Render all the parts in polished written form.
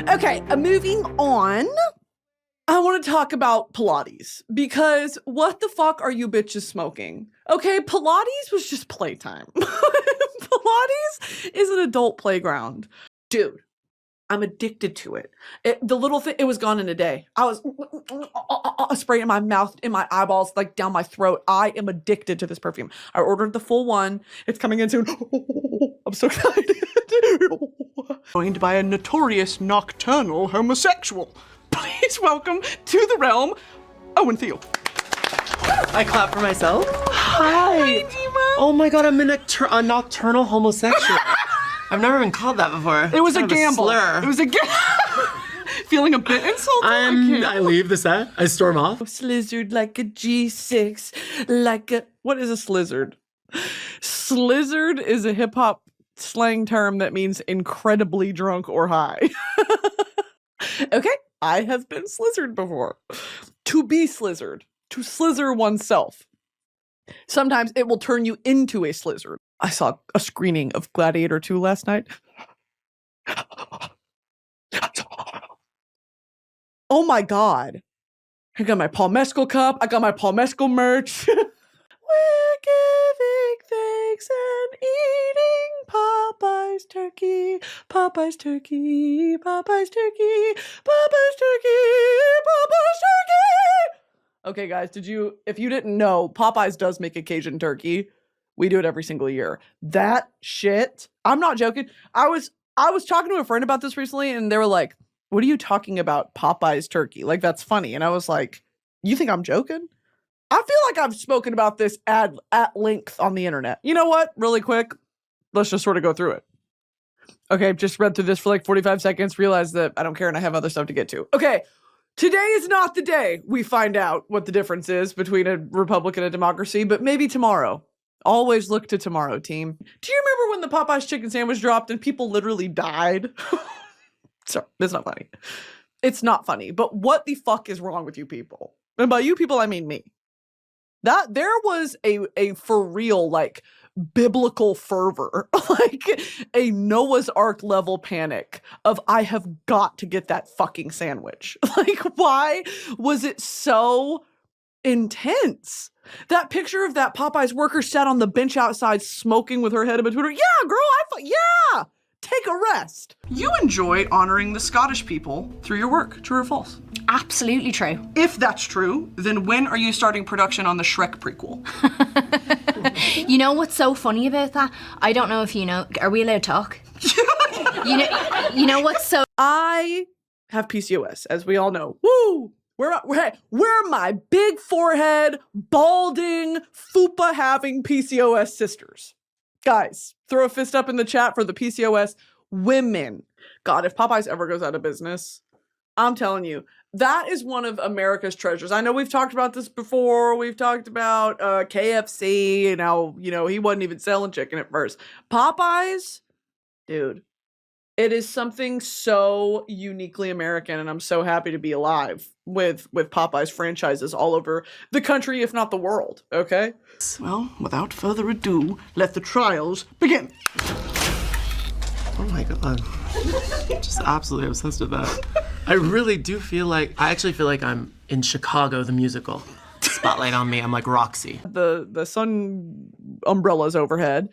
Okay, moving on. I want to talk about Pilates because what the fuck are you bitches smoking? Okay, Pilates was just playtime. Pilates is an adult playground. Dude, I'm addicted to it. The little thing, it was gone in a day. I was spraying in my mouth, in my eyeballs, like down my throat. I am addicted to this perfume. I ordered the full one. It's coming in soon. I'm so excited. Joined by a notorious nocturnal homosexual. Please welcome to the realm, Owen Theile. I clap for myself. Hi. Hi, Dima. Oh my god, I'm a nocturnal homosexual. I've never been called that before. It was a gamble. Slur. It was a gamble. Feeling a bit insulted. I leave the set. I storm off. Slizzard like a G6, like a... What is a slizzard? Slizzard is a hip-hop slang term that means incredibly drunk or high. Okay, I have been slizzard before. To be slizzard. To slizzer oneself. Sometimes it will turn you into a slizzard. I saw a screening of Gladiator 2 last night. Oh my god. I got my Paul Mescal cup. I got my Paul Mescal merch. We're giving thanks and eating Popeye's turkey. Popeye's turkey. Popeye's turkey. Popeye's turkey. Popeye's turkey. Okay, guys, if you didn't know, Popeyes does make a Cajun turkey. We do it every single year. That shit, I'm not joking. I was talking to a friend about this recently, and they were like, what are you talking about, Popeyes turkey? Like, that's funny. And I was like, you think I'm joking? I feel like I've spoken about this at length on the internet. You know what? Really quick, let's just sort of go through it. Okay, just read through this for like 45 seconds, realized that I don't care and I have other stuff to get to. Okay. Today is not the day we find out what the difference is between a republic and a democracy, but maybe tomorrow. Always look to tomorrow, team. Do you remember when the Popeyes chicken sandwich dropped and people literally died? Sorry, it's not funny. It's not funny, but what the fuck is wrong with you people? And by you people, I mean me. That there was a for real, like, biblical fervor, like a Noah's Ark level panic of I have got to get that fucking sandwich. Like, why was it so intense? That picture of that Popeyes worker sat on the bench outside smoking with her head in between her. Yeah, girl, yeah. Take a rest. You enjoy honoring the Scottish people through your work. True or false? Absolutely true. If that's true, then when are you starting production on the Shrek prequel? You know what's so funny about that? I don't know if you know. Are we allowed to talk? You know what's so... I have PCOS, as we all know. Woo! We're my big forehead, balding, fupa-having PCOS sisters. Guys, throw a fist up in the chat for the PCOS women. God, if Popeyes ever goes out of business, I'm telling you, that is one of America's treasures. I know we've talked about this before. We've talked about KFC and how, he wasn't even selling chicken at first. Popeyes, dude, it is something so uniquely American, and I'm so happy to be alive with Popeyes franchises all over the country, if not the world, okay? Well, without further ado, let the trials begin. Oh my god. Just absolutely obsessed with that. I actually feel like I'm in Chicago, the musical. Spotlight on me, I'm like Roxy. The sun umbrellas overhead.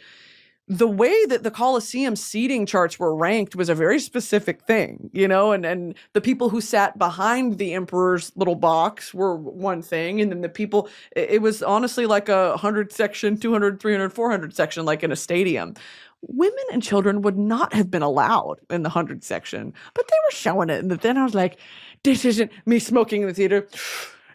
The way that the Coliseum seating charts were ranked was a very specific thing, and the people who sat behind the Emperor's little box were one thing. And then the people, it was honestly like a 100 section, 200, 300, 400 section, like in a stadium. Women and children would not have been allowed in the 100 section, but they were showing it. And then I was like, this isn't me smoking in the theater.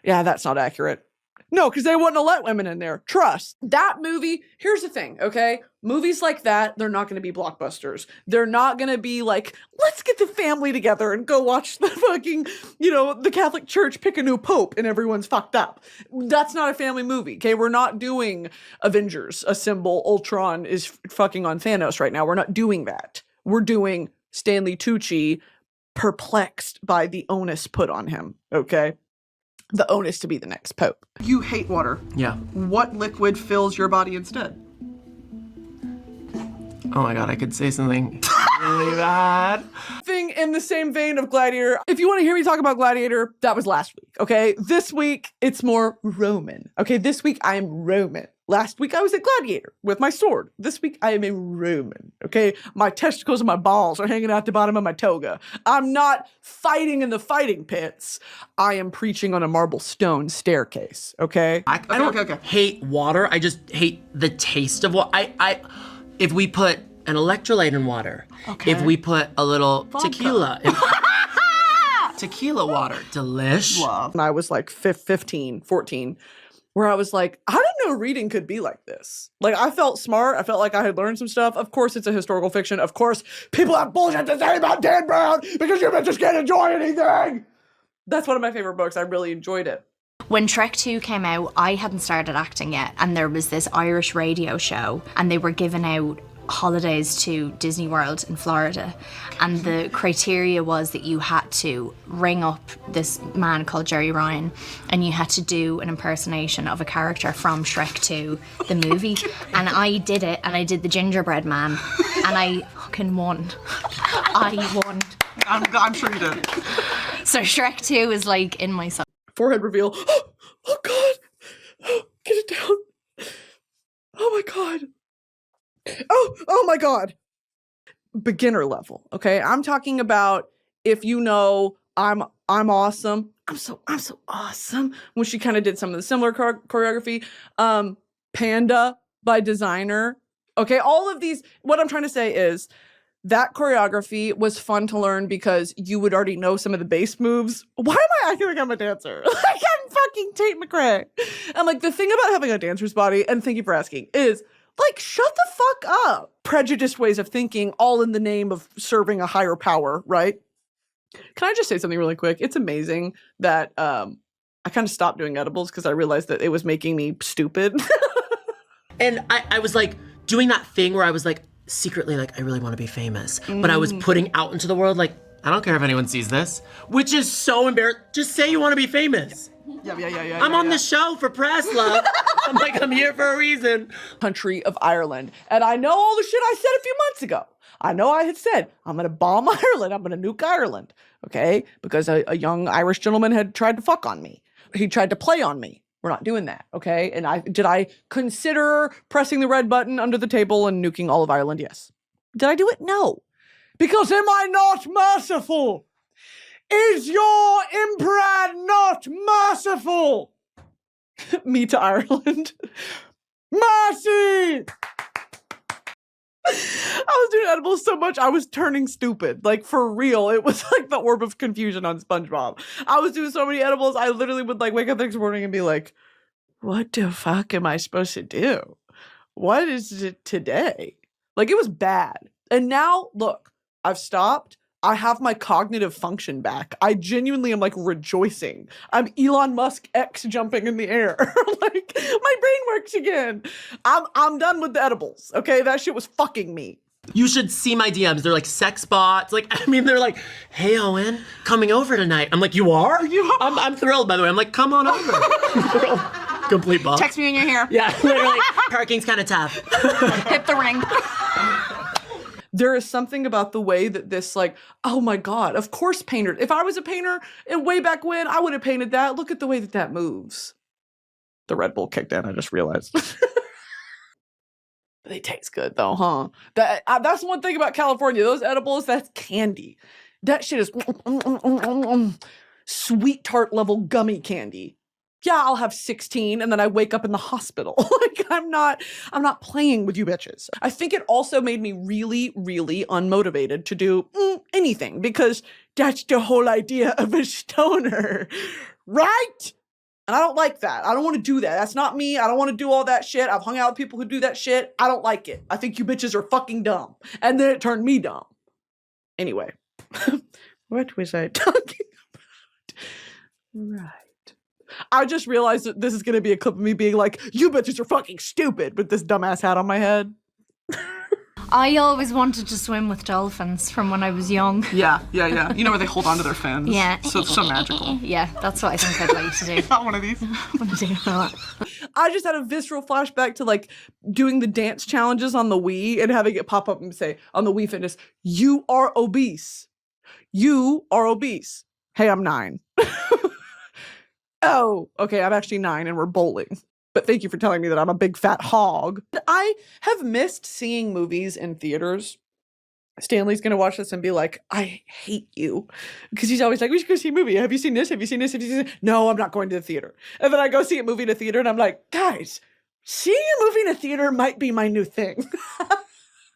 Yeah, that's not accurate. No, because they wouldn't have let women in there. Trust. That movie, here's the thing, okay? Movies like that, they're not going to be blockbusters. They're not going to be like, let's get the family together and go watch the fucking, the Catholic Church pick a new pope and everyone's fucked up. That's not a family movie, okay? We're not doing Avengers, Assemble, Ultron is fucking on Thanos right now. We're not doing that. We're doing Stanley Tucci perplexed by the onus put on him, okay? The onus to be the next pope. You hate water. Yeah. What liquid fills your body instead? Oh my god, I could say something really bad. Thing in the same vein of Gladiator. If you want to hear me talk about Gladiator, that was last week, okay? This week, it's more Roman. Okay, this week I am Roman. Last week I was a gladiator with my sword. This week I am a Roman, okay? My testicles and my balls are hanging out the bottom of my toga. I'm not fighting in the fighting pits. I am preaching on a marble stone staircase, okay? I don't hate water. I just hate the taste of water. If we put an electrolyte in water, if we put a little tequila in tequila water, delish. When I was like 15, 14, where I was like, I didn't know reading could be like this. Like, I felt smart. I felt like I had learned some stuff. Of course, it's a historical fiction. Of course, people have bullshit to say about Dan Brown because you just can't enjoy anything. That's one of my favorite books. I really enjoyed it. When Shrek 2 came out, I hadn't started acting yet, and there was this Irish radio show, and they were giving out holidays to Disney World in Florida, and the criteria was that you had to ring up this man called Jerry Ryan, and you had to do an impersonation of a character from Shrek 2, the movie. And I did it, and I did the gingerbread man, and I fucking won. I won. I'm sure you did. So Shrek 2 is like in my soul. Forehead reveal. Oh God. Get it down. Oh my God. Oh my God. Beginner level. Okay. I'm talking about if you know I'm awesome. I'm so awesome. When she kind of did some of the similar choreography. Panda by Designer. Okay. All of these, what I'm trying to say is that choreography was fun to learn because you would already know some of the base moves. Why am I acting like I'm a dancer? Like I'm fucking Tate McRae. And like the thing about having a dancer's body, and thank you for asking, is like, shut the fuck up. Prejudiced ways of thinking, all in the name of serving a higher power, right? Can I just say something really quick? It's amazing that I kind of stopped doing edibles because I realized that it was making me stupid. And I was like doing that thing where I was like secretly like, I really want to be famous. But I was putting out into the world like, I don't care if anyone sees this, which is so embarrassing. Just say you want to be famous. Yeah. I'm on the show for press, love. I'm like, I'm here for a reason. Country of Ireland. And I know all the shit I said a few months ago. I know I had said, I'm going to bomb Ireland. I'm going to nuke Ireland. Okay? Because a young Irish gentleman had tried to fuck on me. He tried to play on me. We're not doing that. Okay? And did I consider pressing the red button under the table and nuking all of Ireland? Yes. Did I do it? No. Because am I not merciful? Is your imprad not merciful? Me to Ireland. Mercy! I was doing edibles so much, I was turning stupid. Like, for real. It was like the orb of confusion on SpongeBob. I was doing so many edibles, I literally would like wake up the next morning and be like, what the fuck am I supposed to do? What is it today? Like, it was bad. And now, look, I've stopped. I have my cognitive function back. I genuinely am like rejoicing. I'm Elon Musk X jumping in the air. Like my brain works again. I'm done with the edibles. Okay, that shit was fucking me. You should see my DMs. They're like sex bots. Like, I mean, they're like, hey, Owen, coming over tonight. I'm like, you are? I'm thrilled, by the way. I'm like, come on over. Complete bot. Text me when you're here. Yeah, literally. Parking's kind of tough. Hit the ring. There is something about the way that this, like, oh my God, of course painter. If I was a painter and way back when, I would have painted that. Look at the way that moves. The Red Bull kicked in, I just realized. They taste good though, huh? That's one thing about California. Those edibles, that's candy. That shit is sweet tart level gummy candy. Yeah, I'll have 16 and then I wake up in the hospital. Like I'm not playing with you bitches. I think it also made me really, really unmotivated to do anything because that's the whole idea of a stoner, right? And I don't like that. I don't want to do that. That's not me. I don't want to do all that shit. I've hung out with people who do that shit. I don't like it. I think you bitches are fucking dumb. And then it turned me dumb. Anyway, what was I talking about? Right. I just realized that this is going to be a clip of me being like, you bitches are fucking stupid with this dumbass hat on my head. I always wanted to swim with dolphins from when I was young. Yeah. You know where they hold onto their fins? Yeah. So it's so magical. Yeah, that's what I think I'd like to do. Not one of these. I just had a visceral flashback to like doing the dance challenges on the Wii and having it pop up and say on the Wii Fitness, "You are obese. You are obese." Hey, I'm 9. Oh, okay, I'm actually 9 and we're bowling. But thank you for telling me that I'm a big fat hog. I have missed seeing movies in theaters. Stanley's gonna watch this and be like, "I hate you." Because he's always like, "We should go see a movie. Have you seen this? Have you seen this? Have you seen this?" No, I'm not going to the theater. And then I go see a movie in a theater and I'm like, "Guys, seeing a movie in a theater might be my new thing."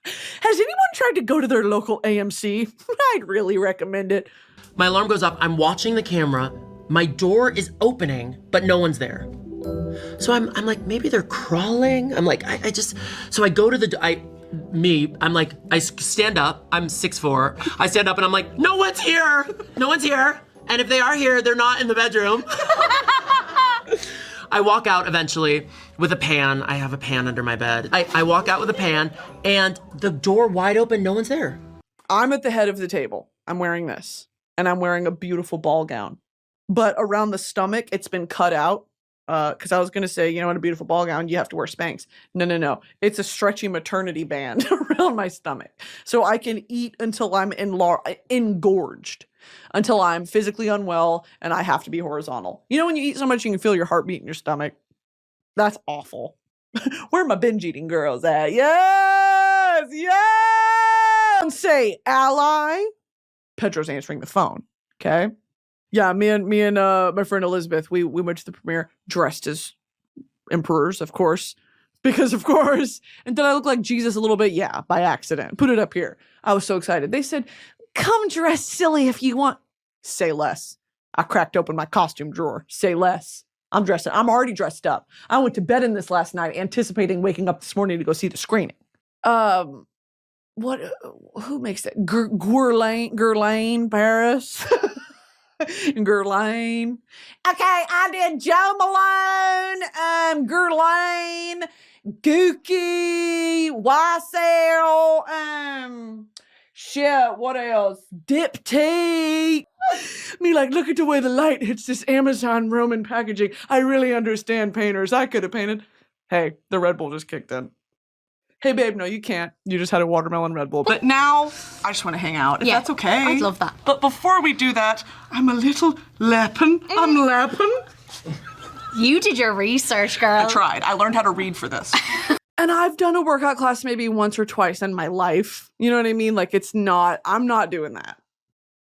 Has anyone tried to go to their local AMC? I'd really recommend it. My alarm goes off. I'm watching the camera. My door is opening, but no one's there. So I'm like, maybe they're crawling. I'm like, so I go to I'm like, I stand up. I'm 6'4". I stand up and I'm like, no one's here. No one's here. And if they are here, they're not in the bedroom. I walk out eventually with a pan. I have a pan under my bed. I walk out with a pan and the door wide open, no one's there. I'm at the head of the table. I'm wearing this. And I'm wearing a beautiful ball gown. But around the stomach, it's been cut out. Because I was going to say, in a beautiful ball gown, you have to wear Spanx. No. It's a stretchy maternity band around my stomach. So I can eat until I'm engorged. Until I'm physically unwell and I have to be horizontal. You know when you eat so much you can feel your heartbeat in your stomach? That's awful. Where are my binge eating girls at? Yes! Say ally. Pedro's answering the phone. Okay? Yeah, me and my friend Elizabeth, we went to the premiere dressed as emperors, of course. Because of course. And did I look like Jesus a little bit? Yeah, by accident. Put it up here. I was so excited. They said, "Come dress silly if you want." Say less. I cracked open my costume drawer. Say less. I'm already dressed up. I went to bed in this last night, anticipating waking up this morning to go see the screening. Who makes that? Guerlain Paris. Guerlain. Okay, I did Joe Malone, Guerlain, Gookie, YSL, shit, what else? Diptyque. Me like, look at the way the light hits this Amazon Roman packaging. I really understand painters. I could have painted. Hey, the Red Bull just kicked in. Hey, babe, no, you can't. You just had a watermelon Red Bull. But now, I just want to hang out, if that's okay. I'd love that. But before we do that, I'm a little lapping. I'm lapping. You did your research, girl. I tried. I learned how to read for this. And I've done a workout class maybe once or twice in my life. You know what I mean? Like, I'm not doing that.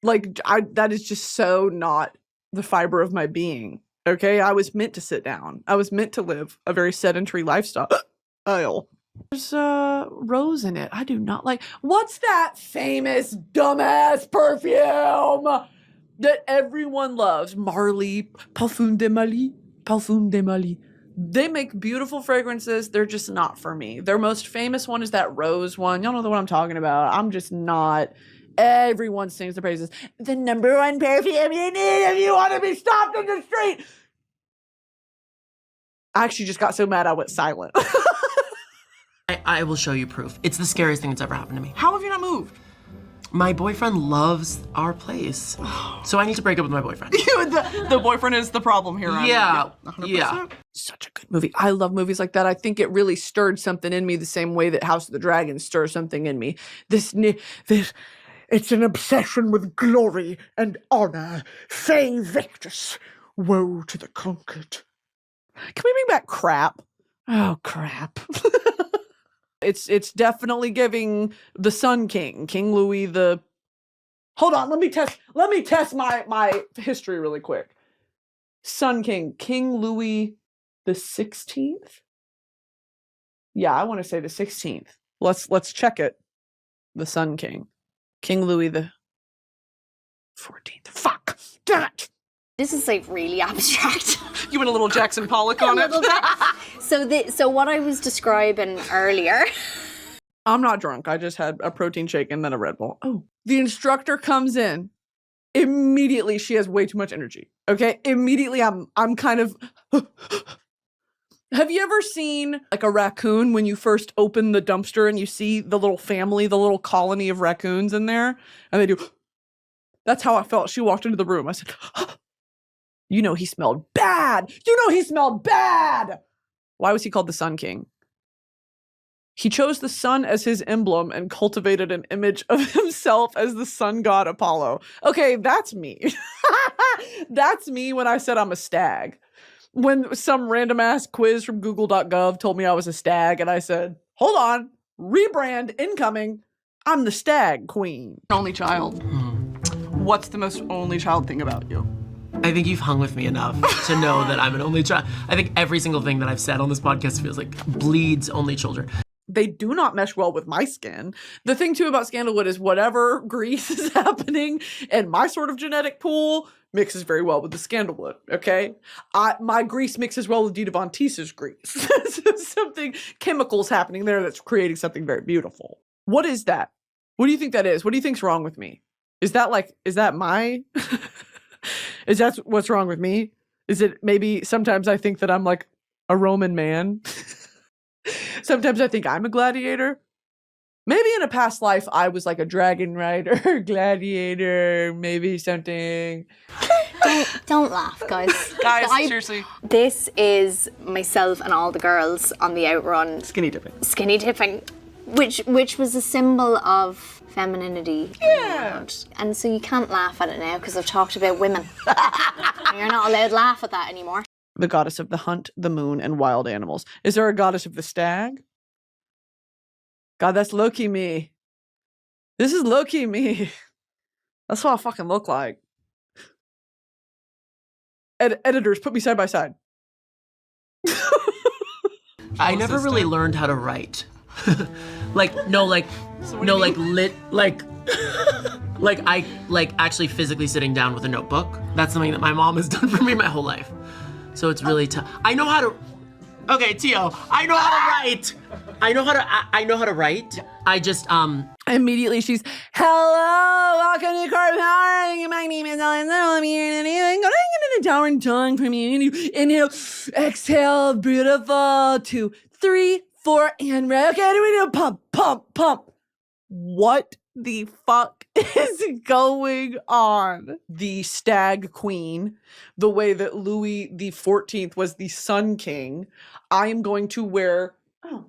Like, that is just so not the fiber of my being. Okay? I was meant to sit down. I was meant to live a very sedentary lifestyle. There's rose in it. I do not like. What's that famous dumbass perfume that everyone loves? Marley, Parfum de Mali, Parfum de Mali. They make beautiful fragrances. They're just not for me. Their most famous one is that rose one. Y'all know the one I'm talking about. I'm just not. Everyone sings the praises. The number one perfume you need if you want to be stopped in the street. I actually just got so mad I went silent. I will show you proof. It's the scariest thing that's ever happened to me. How have you not moved? My boyfriend loves our place. So I need to break up with my boyfriend. the boyfriend is the problem here. Yeah. 100%. Such a good movie. I love movies like that. I think it really stirred something in me the same way that House of the Dragon stirs something in me. This it's an obsession with glory and honor. Fey victus. Woe to the conquered. Can we bring back crap? Oh, crap. It's definitely giving the Sun King, King Louis the... Hold on, let me test my history really quick. Sun King, King Louis the 16th? Yeah, I want to say the 16th. Let's check it. The Sun King. King Louis the 14th. Fuck! Damn it! This is like really abstract. You went a little Jackson Pollock on it. So what I was describing earlier. I'm not drunk. I just had a protein shake and then a Red Bull. Oh. The instructor comes in. Immediately she has way too much energy. Okay? Immediately I'm kind of Have you ever seen like a raccoon when you first open the dumpster and you see the little family, the little colony of raccoons in there? And they do. That's how I felt. She walked into the room. I said, you know he smelled bad. You know he smelled bad. Why was he called the Sun King? He chose the sun as his emblem and cultivated an image of himself as the sun god Apollo. Okay, that's me. That's me when I said I'm a stag. When some random ass quiz from google.gov told me I was a stag and I said, hold on, rebrand incoming. I'm the stag queen. Only child. What's the most only child thing about you? I think you've hung with me enough to know that I'm an only child. I think every single thing that I've said on this podcast feels like bleeds only children. They do not mesh well with my skin. The thing too about Scandalwood is whatever grease is happening in my sort of genetic pool mixes very well with the Scandalwood, okay? My grease mixes well with Dita Von Teese's grease. Something, chemicals happening there that's creating something very beautiful. What is that? What do you think that is? What do you think's wrong with me? Is that my... Is that what's wrong with me? Is it maybe sometimes I think that I'm like a Roman man? Sometimes I think I'm a gladiator. Maybe in a past life I was like a dragon rider, gladiator, maybe something. Don't laugh, guys. Guys, seriously. This is myself and all the girls on the outrun Skinny dipping. skinny dipping, which was a symbol of femininity. Yeah. And so you can't laugh at it now because I've talked about women. You're not allowed to laugh at that anymore. The goddess of the hunt, the moon, and wild animals. Is there a goddess of the stag? God, that's low-key me. This is low-key me. That's what I fucking look like. Editors, put me side by side. I never really learned how to write. like actually physically sitting down with a notebook. That's something that my mom has done for me my whole life. So it's really tough. I know how to. Okay, Tio. I know how to write. I know how to write. I just Immediately she's, hello, welcome to Core Power. My name is Ellen. I'm here and I'm going into the tower and tongue from you. Inhale, exhale, beautiful. 2, 3, 4, and right. Okay, do we do pump, pump, pump? What the fuck is going on? The stag queen, the way that Louis the 14th was the Sun King. I am going to wear, oh,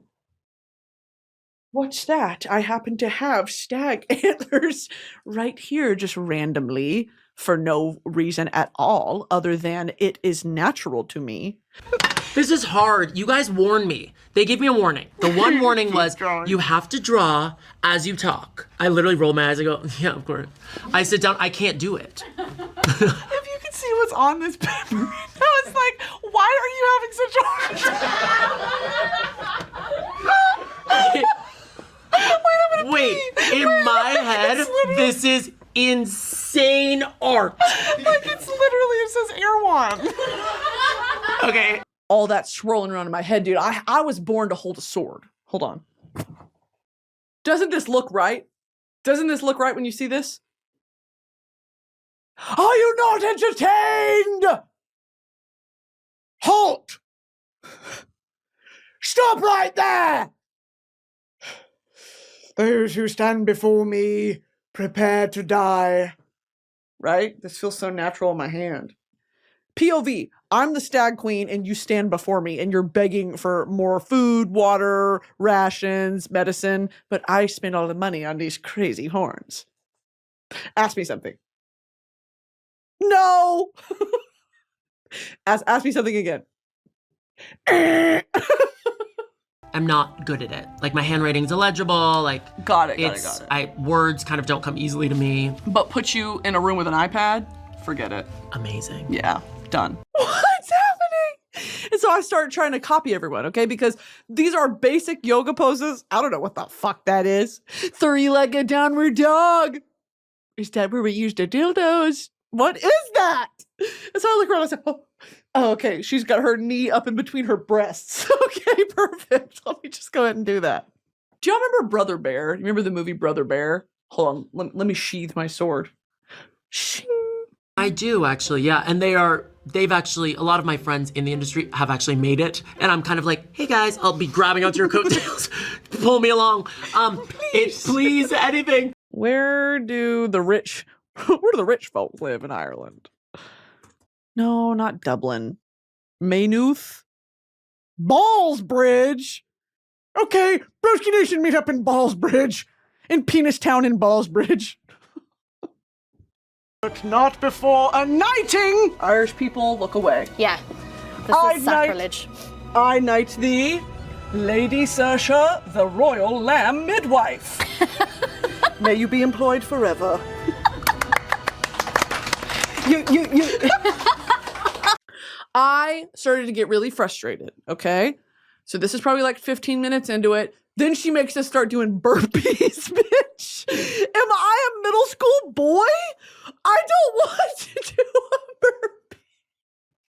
what's that? I happen to have stag antlers right here just randomly for no reason at all other than it is natural to me. This is hard. You guys warned me. They gave me a warning. The one warning was you have to draw as you talk. I literally roll my eyes. I go, yeah, of course. I sit down. I can't do it. If you could see what's on this paper right now, it's like, why are you having such a hard time? Wait, in my head, this is insane art. Like, it's literally, it says Erewhon. Okay. All that swirling around in my head, dude. I was born to hold a sword. Hold on. Doesn't this look right? Doesn't this look right when you see this? Are you not entertained? Halt! Stop right there! Those who stand before me, prepare to die. Right? This feels so natural in my hand. POV, I'm the stag queen and you stand before me and you're begging for more food, water, rations, medicine, but I spend all the money on these crazy horns. Ask me something. No! Ask me something again. I'm not good at it. Like, my handwriting's illegible. Like, Got it. Words kind of don't come easily to me. But put you in a room with an iPad, forget it. Amazing. Yeah, done. What's happening? And so I started trying to copy everyone, okay? Because these are basic yoga poses. I don't know what the fuck that is. 3-legged downward dog. Is that where we use the dildos? What is that? And so I look around and I said, oh, okay. She's got her knee up in between her breasts. Okay, perfect. Let me just go ahead and do that. Do y'all remember Brother Bear? You remember the movie Brother Bear? Hold on. Let me sheath my sword. Shing. I do, actually, yeah. And they are they've actually, a lot of my friends in the industry have actually made it. And I'm kind of like, hey guys, I'll be grabbing onto your coattails. Pull me along. Please, anything. Where do the rich folk live in Ireland? No, not Dublin. Maynooth? Ballsbridge! Okay, Broski Nation meet up in Ballsbridge. In Penis Town in Ballsbridge. But not before a knighting! Irish people, look away. Yeah. This I is sacrilege. I knight thee, Lady Saoirse, the royal lamb midwife. May you be employed forever. you. I started to get really frustrated, okay? So this is probably like 15 minutes into it. Then she makes us start doing burpees, bitch. Am I a middle school boy? I don't want to do a burpee.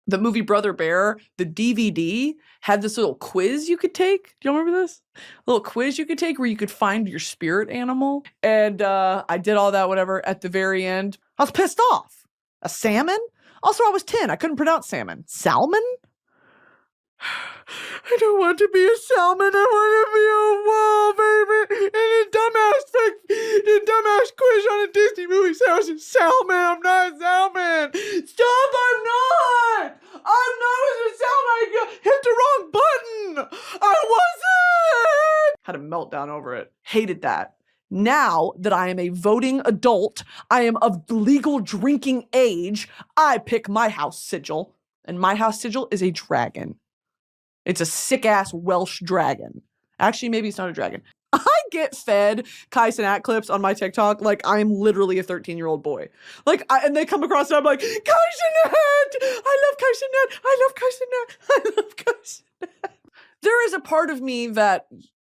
The movie Brother Bear, the DVD, had this little quiz you could take. Do you remember this? A little quiz you could take where you could find your spirit animal. And I did all that, whatever. At the very end, I was pissed off. A salmon? Also, I was 10. I couldn't pronounce salmon. Salmon? I don't want to be a salmon. I want to be a whale, baby. And a dumbass quiz on a Disney movie says it's salmon. I'm not a salmon. Stop, I'm not. I'm not a salmon. I hit the wrong button. I wasn't. Had a meltdown over it. Hated that. Now that I am a voting adult, I am of legal drinking age, I pick my house sigil. And my house sigil is a dragon. It's a sick-ass Welsh dragon. Actually, maybe it's not a dragon. I get fed Cenat clips on my TikTok like I'm literally a 13-year-old boy. And they come across and I'm like, Cenat! I love Cenat! I love Cenat! I love Cenat! There is a part of me that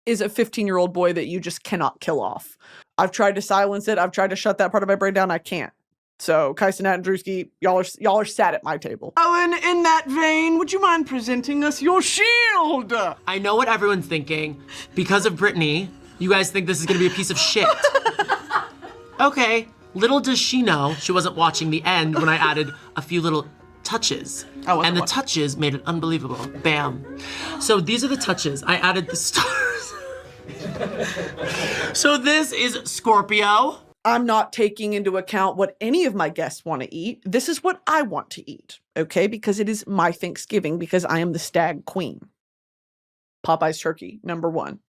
is a 15-year-old boy that you just cannot kill off. I've tried to silence it. I've tried to shut that part of my brain down. I can't. So, Cenat and Drewski, y'all are sat at my table. Owen, in that vein, would you mind presenting us your shield? I know what everyone's thinking. Because of Brittany, you guys think this is gonna be a piece of shit. Okay, little does she know she wasn't watching the end when I added a few little touches. And the touches made it unbelievable. Bam. So these are the touches. I added the stars. So this is Scorpio. I'm not taking into account what any of my guests want to eat. This is what I want to eat, okay? Because it is my Thanksgiving, because I am the stag queen. Popeye's turkey, number 1.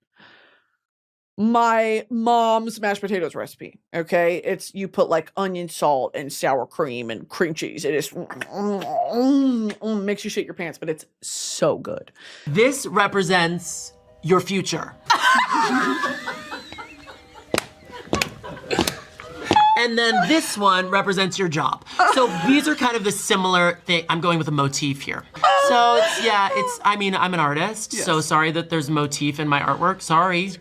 My mom's mashed potatoes recipe, okay? It's, you put like onion salt and sour cream and cream cheese. It is, makes you shit your pants, but it's so good. This represents your future. And then this one represents your job. So these are kind of the similar thing. I'm going with a motif here. So I'm an artist, yes. So sorry that there's motif in my artwork, sorry.